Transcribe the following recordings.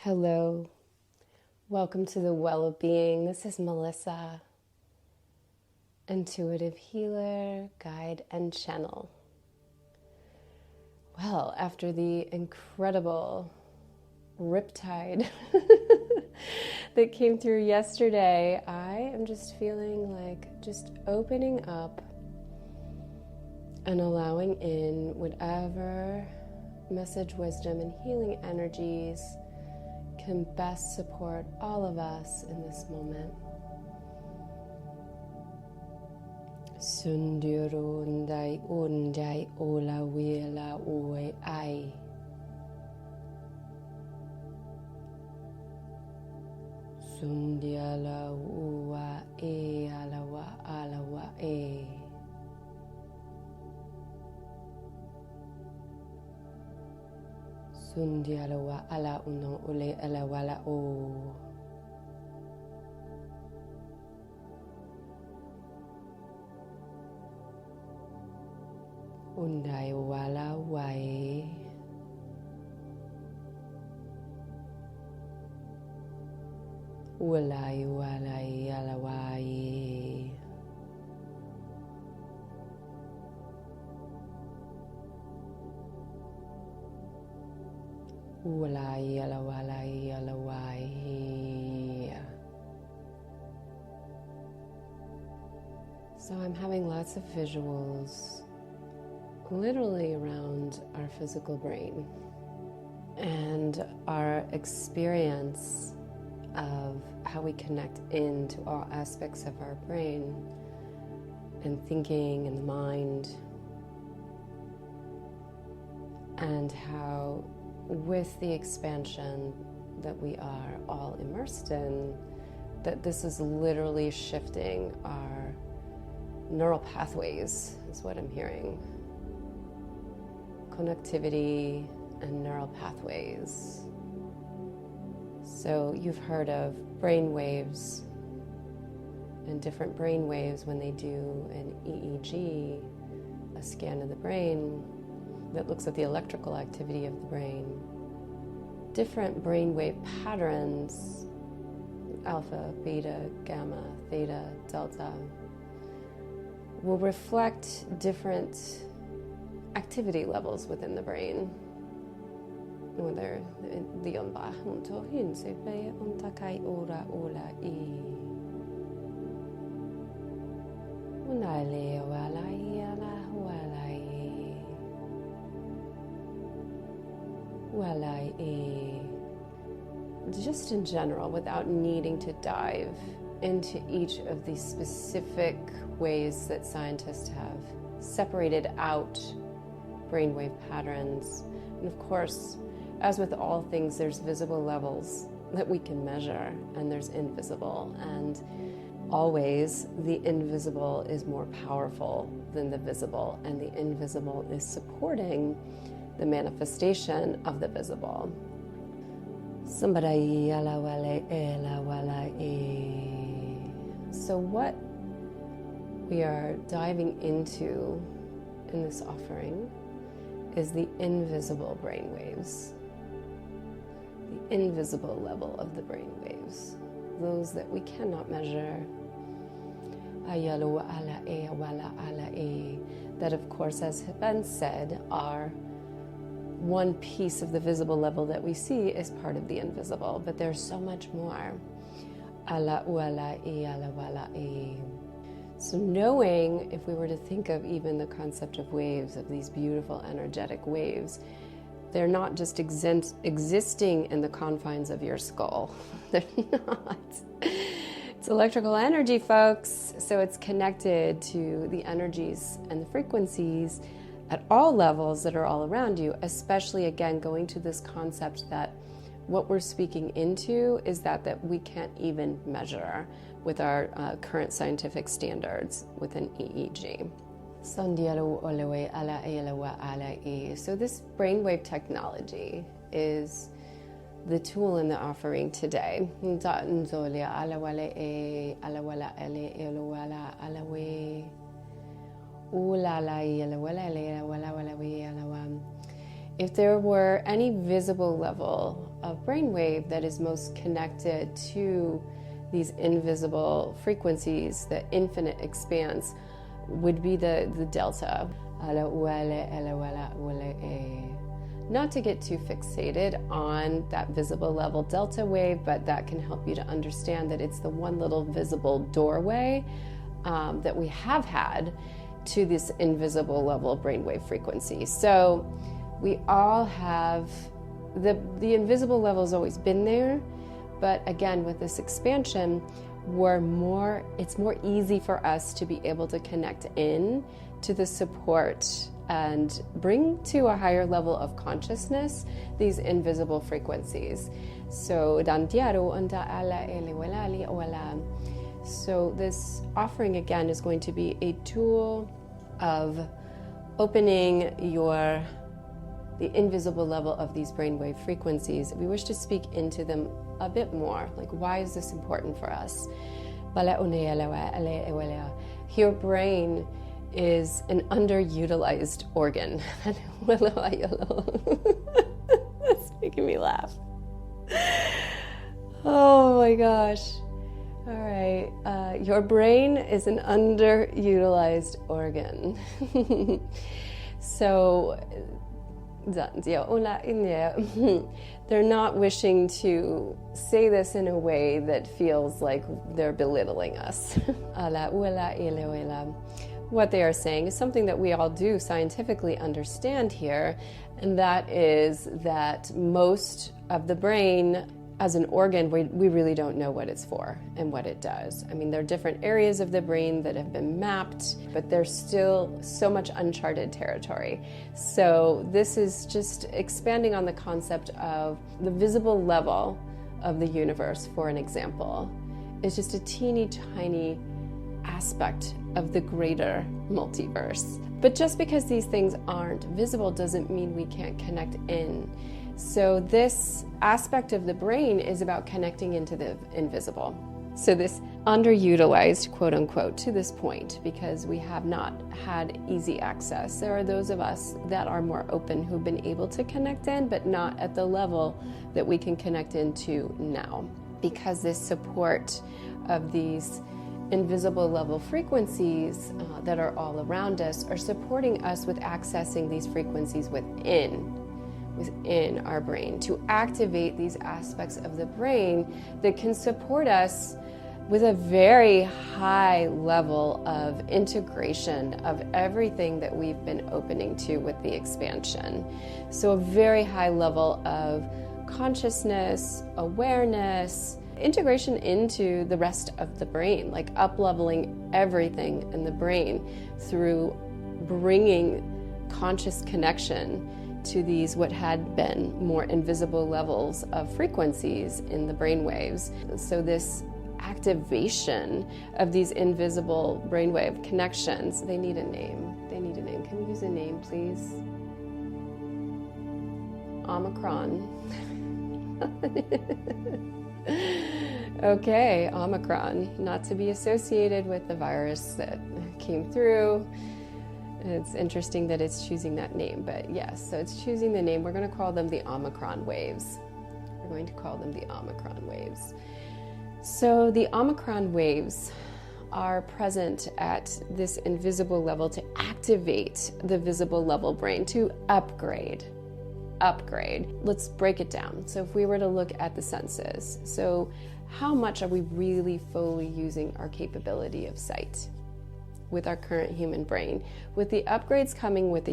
Hello, welcome to the Well of Being. This is Melissa, intuitive healer, guide, and channel. Well, after the incredible riptide that came through yesterday, I am just feeling like just opening up and allowing in whatever message, wisdom, and healing energies can best support all of us in this moment. Sundiru undai undai ola wela ue ai. Sundiala ua e alawa e. Sundialawa ala uno ule ala wala o. Undai wala wae. Ulai walai ala wae. Ulai ala walai ala wae. So I'm having lots of visuals literally around our physical brain and our experience of how we connect into all aspects of our brain and thinking and the mind, and how with the expansion that we are all immersed in, that this is literally shifting our neural pathways, is what I'm hearing. Connectivity and neural pathways. So you've heard of brainwaves and different brainwaves when they do an EEG, a scan of the brain that looks at the electrical activity of the brain. Different brainwave patterns, alpha, beta, gamma, theta, delta, will reflect different activity levels within the brain. Whether the yomba hunto hinse be untakai ora ola e. Unale wala yala wala e. Wala e. Just in general, without needing to dive into each of these specific ways that scientists have separated out brainwave patterns. And of course, as with all things, there's visible levels that we can measure, and there's invisible. And always, the invisible is more powerful than the visible, and the invisible is supporting the manifestation of the visible. So what we are diving into in this offering is the invisible brainwaves, the invisible level of the brainwaves, those that we cannot measure. That, of course, as has been said, are one piece of the visible level that we see is part of the invisible, but there's so much more. So knowing, if we were to think of even the concept of waves, of these beautiful energetic waves, they're not just existing in the confines of your skull. They're not. It's electrical energy, folks. So it's connected to the energies and the frequencies at all levels that are all around you, especially, again, going to this concept that what we're speaking into is that we can't even measure with our current scientific standards with an EEG. So this brainwave technology is the tool in the offering today. if there were any visible level of brainwave that is most connected to these invisible frequencies, the infinite expanse, would be the delta. Not to get too fixated on that visible level delta wave, but that can help you to understand that it's the one little visible doorway that we have had to this invisible level of brainwave frequency. So we all have, the invisible level has always been there, but again, with this expansion, it's more easy for us to be able to connect in to the support and bring to a higher level of consciousness these invisible frequencies. So this offering again is going to be a tool of opening the invisible level of these brainwave frequencies. We wish to speak into them a bit more. Like, why is this important for us? Your brain is an underutilized organ. That's making me laugh. Oh my gosh. All right. Your brain is an underutilized organ. So they're not wishing to say this in a way that feels like they're belittling us. What they are saying is something that we all do scientifically understand here, and that is that most of the brain as an organ, we really don't know what it's for and what it does. I mean, there are different areas of the brain that have been mapped, but there's still so much uncharted territory. So this is just expanding on the concept of the visible level of the universe, for an example. It's just a teeny tiny aspect of the greater multiverse. But just because these things aren't visible doesn't mean we can't connect in. So this aspect of the brain is about connecting into the invisible. So this underutilized, quote unquote, to this point, because we have not had easy access. There are those of us that are more open who've been able to connect in, but not at the level that we can connect into now. Because this support of these invisible level frequencies that are all around us are supporting us with accessing these frequencies within our brain, to activate these aspects of the brain that can support us with a very high level of integration of everything that we've been opening to with the expansion. So a very high level of consciousness, awareness, integration into the rest of the brain, like up-leveling everything in the brain through bringing conscious connection to these what had been more invisible levels of frequencies in the brainwaves. So this activation of these invisible brainwave connections, they need a name. Can we use a name, please? Omicron. Okay, Omicron, not to be associated with the virus that came through. It's interesting that it's choosing that name, but yes, so it's choosing the name. We're going to call them the Omicron waves. We're going to call them the Omicron waves. So the Omicron waves are present at this invisible level to activate the visible level brain, to upgrade. Let's break it down. So if we were to look at the senses, so how much are we really fully using our capability of sight with our current human brain? With the upgrades coming with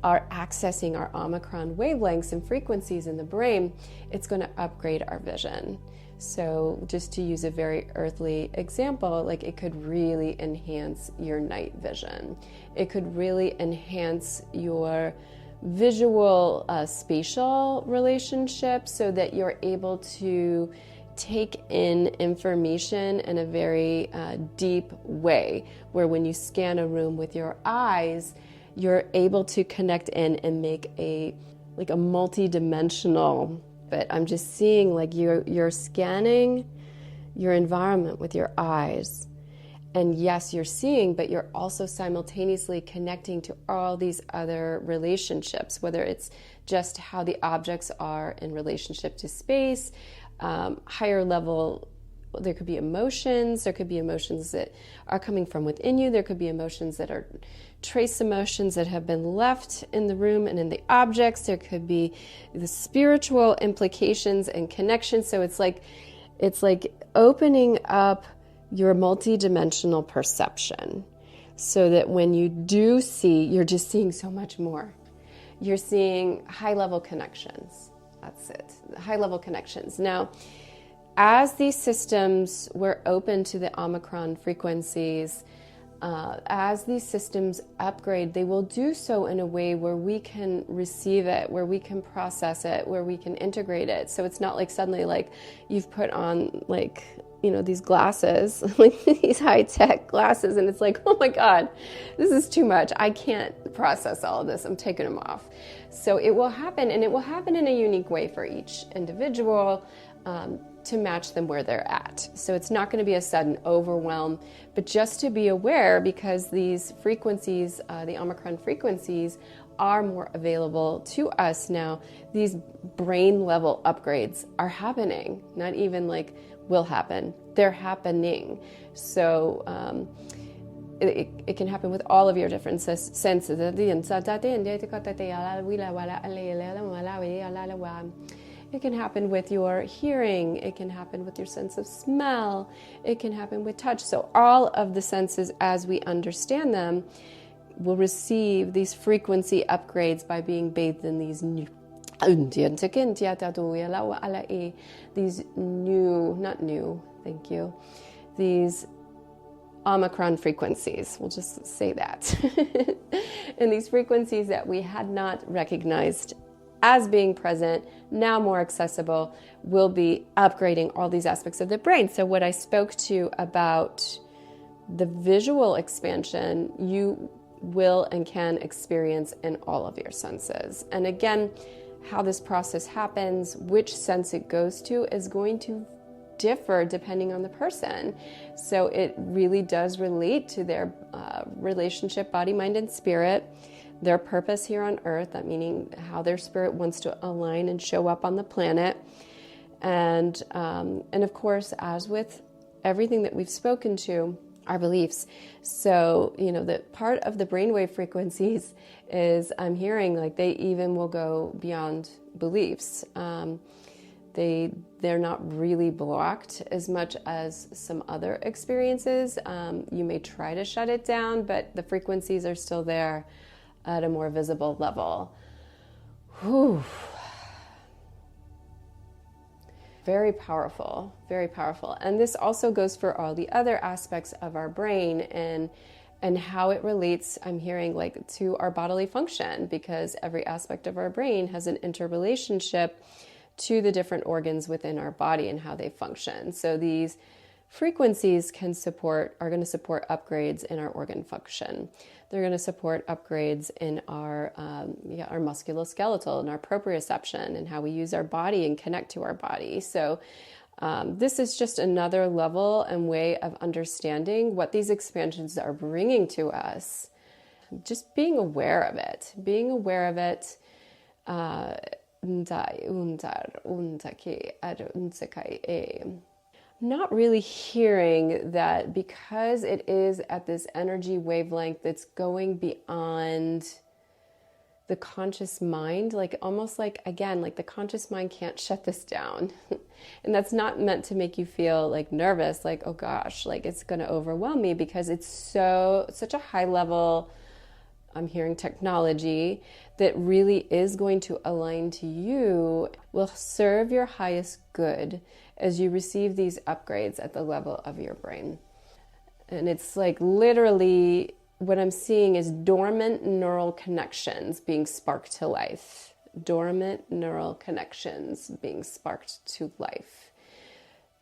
our accessing our Omicron wavelengths and frequencies in the brain, it's going to upgrade our vision. So just to use a very earthly example, like it could really enhance your night vision. It could really enhance your visual spatial relationship so that you're able to take in information in a very deep way, where when you scan a room with your eyes, you're able to connect in and make a multi-dimensional. But I'm just seeing like you're scanning your environment with your eyes, And yes, you're seeing, but you're also simultaneously connecting to all these other relationships, whether it's just how the objects are in relationship to space, higher level. There could be emotions. There could be emotions that are coming from within you. There could be emotions that are trace emotions that have been left in the room and in the objects. There could be the spiritual implications and connections. So it's like opening up your multidimensional perception so that when you do see, you're just seeing so much more. You're seeing high-level connections. That's it, high-level connections. Now, as these systems were open to the Omicron frequencies, as these systems upgrade, they will do so in a way where we can receive it, where we can process it, where we can integrate it. So it's not like suddenly like you've put on like, you know, these glasses, like these high-tech glasses, and it's like, oh my God, this is too much. I can't process all of this. I'm taking them off. So it will happen, and it will happen in a unique way for each individual, to match them where they're at. So it's not going to be a sudden overwhelm, but just to be aware, because these frequencies, the Omicron frequencies, are more available to us now. These brain level upgrades are happening, not even like will happen, they're happening. So it can happen with all of your different senses. It can happen with your hearing. It can happen with your sense of smell. It can happen with touch. So all of the senses, as we understand them, will receive these frequency upgrades by being bathed in these new, these Omicron frequencies. We'll just say that. And these frequencies that we had not recognized as being present, now more accessible, will be upgrading all these aspects of the brain. So what I spoke to about the visual expansion, you will and can experience in all of your senses. And again, how this process happens, which sense it goes to, is going to differ depending on the person. So it really does relate to their relationship, body, mind, and spirit, their purpose here on earth, that meaning how their spirit wants to align and show up on the planet. And of course, as with everything that we've spoken to, our beliefs. So, you know, that part of the brainwave frequencies is, I'm hearing like they even will go beyond beliefs. They're not really blocked as much as some other experiences. You may try to shut it down, but the frequencies are still there at a more visible level. Whew. Very powerful, very powerful. And this also goes for all the other aspects of our brain and how it relates, I'm hearing, like to our bodily function, because every aspect of our brain has an interrelationship to the different organs within our body and how they function. So these frequencies are going to support upgrades in our organ function. They're going to support upgrades in our musculoskeletal and our proprioception and how we use our body and connect to our body. So this is just another level and way of understanding what these expansions are bringing to us. Just being aware of it. Not really hearing that, because it is at this energy wavelength that's going beyond the conscious mind, like almost like, again, like the conscious mind can't shut this down. And that's not meant to make you feel like nervous, like, oh gosh, like it's going to overwhelm me, because it's such a high level, I'm hearing, technology that really is going to align to you, will serve your highest good as you receive these upgrades at the level of your brain. And it's like literally what I'm seeing is dormant neural connections being sparked to life. Dormant neural connections being sparked to life.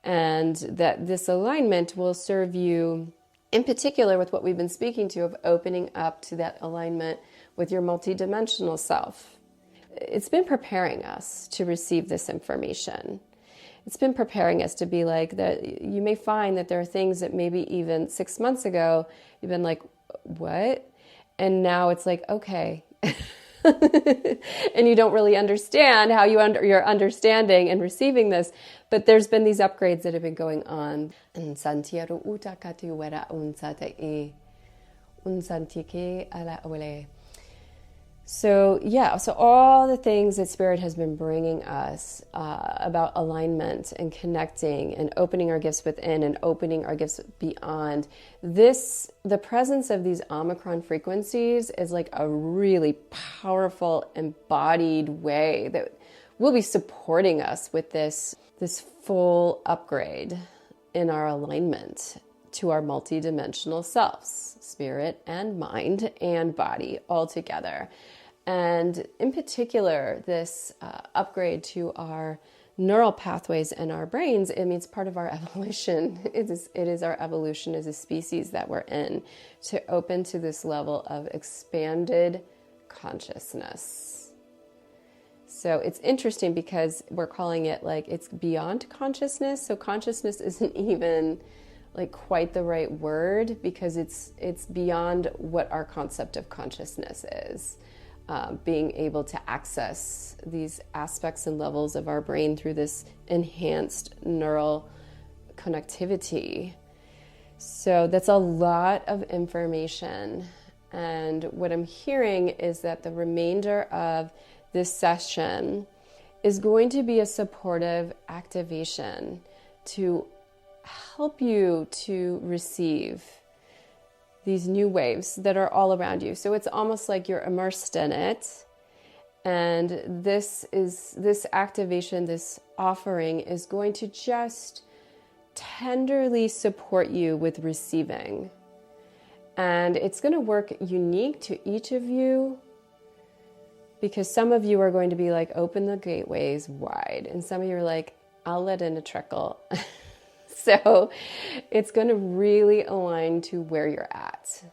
And that this alignment will serve you, in particular with what we've been speaking to, of opening up to that alignment with your multidimensional self. It's been preparing us to receive this information. it's been preparing us to be like that. You may find that there are things that maybe even 6 months ago, you've been like, what? And now it's like, okay. And you don't really understand how you're understanding and receiving this, but there's been these upgrades that have been going on. So yeah, so all the things that Spirit has been bringing us about alignment and connecting and opening our gifts within and opening our gifts beyond, the presence of these Omicron frequencies is like a really powerful embodied way that will be supporting us with this full upgrade in our alignment to our multidimensional selves, spirit and mind and body all together. And in particular, this upgrade to our neural pathways in our brains, it means part of our evolution. It is our evolution as a species that we're in, to open to this level of expanded consciousness. So it's interesting because we're calling it like it's beyond consciousness. So consciousness isn't even like quite the right word, because it's beyond what our concept of consciousness is. Being able to access these aspects and levels of our brain through this enhanced neural connectivity. So that's a lot of information. And what I'm hearing is that the remainder of this session is going to be a supportive activation to help you to receive these new waves that are all around you. So it's almost like you're immersed in it. And this activation, this offering is going to just tenderly support you with receiving. And it's going to work unique to each of you, because some of you are going to be like, open the gateways wide. And some of you are like, I'll let in a trickle. So it's going to really align to where you're at.